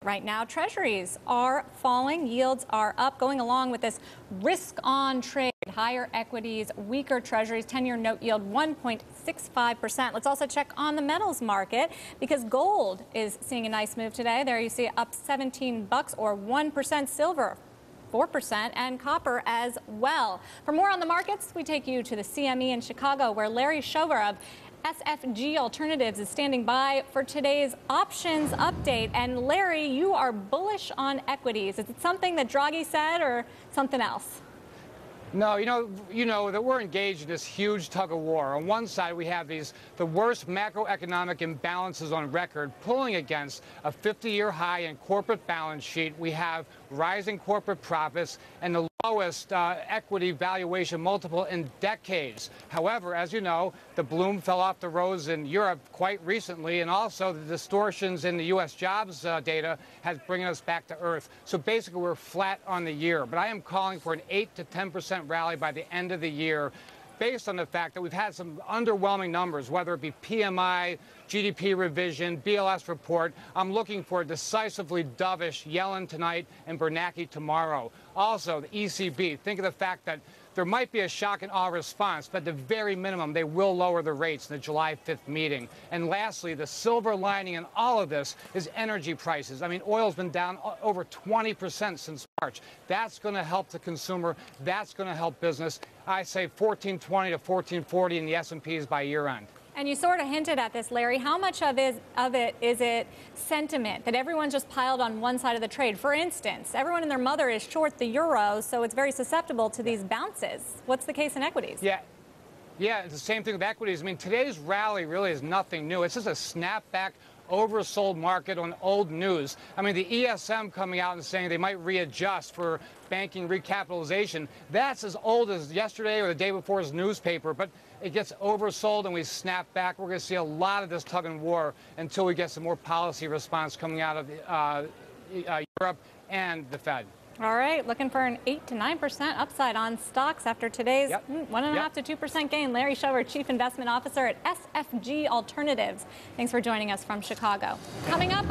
right now. Treasuries are falling. Yields are up, going along with this risk-on trade. Higher equities, weaker treasuries, 10-year note yield 1.65%. Let's also check on the metals market because gold is seeing a nice move today. There you see it up 17 bucks or 1%. Silver 4%, and copper as well. For more on the markets, we take you to the CME in Chicago, where Larry Shover of SFG Alternatives is standing by for today's options update. And Larry, you are bullish on equities. Is it something that Draghi said or something else? No, you know that we're engaged in this huge tug of war. On one side, we have the worst macroeconomic imbalances on record, pulling against a 50-year high in corporate balance sheet. We have rising corporate profits and the lowest equity valuation multiple in decades. However, as you know, the bloom fell off the rose in Europe quite recently, and also the distortions in the U.S. jobs data has bringing us back to earth. So basically, we're flat on the year. But I am calling for an 8 to 10% rally by the end of the year, based on the fact that we've had some underwhelming numbers, whether it be PMI, GDP revision, BLS report. I'm looking for a decisively dovish Yellen tonight and Bernanke tomorrow. Also, the ECB. Think of the fact that there might be a shock and awe response, but at the very minimum, they will lower the rates in the July 5th meeting. And lastly, the silver lining in all of this is energy prices. I mean, oil's been down over 20% since March. That's going to help the consumer. That's going to help business. I say 1420 to 1440 in the S&Ps by year end. And you sort of hinted at this, Larry. How much of it is it sentiment that everyone just piled on one side of the trade? For instance, everyone and their mother is short the euro, so it's very susceptible to these bounces. What's the case in equities? Yeah, it's the same thing with equities. I mean, today's rally really is nothing new. It's just a snapback, oversold market on old news. I mean, the ESM coming out and saying they might readjust for banking recapitalization. That's as old as yesterday or the day before's newspaper, but it gets oversold and we snap back. We're going to see a lot of this tug and war until we get some more policy response coming out of Europe and the Fed. All right, looking for an 8 to 9% upside on stocks after today's 1.5 to 2% gain. Larry Shover, Chief Investment Officer at SFG Alternatives. Thanks for joining us from Chicago. Coming up.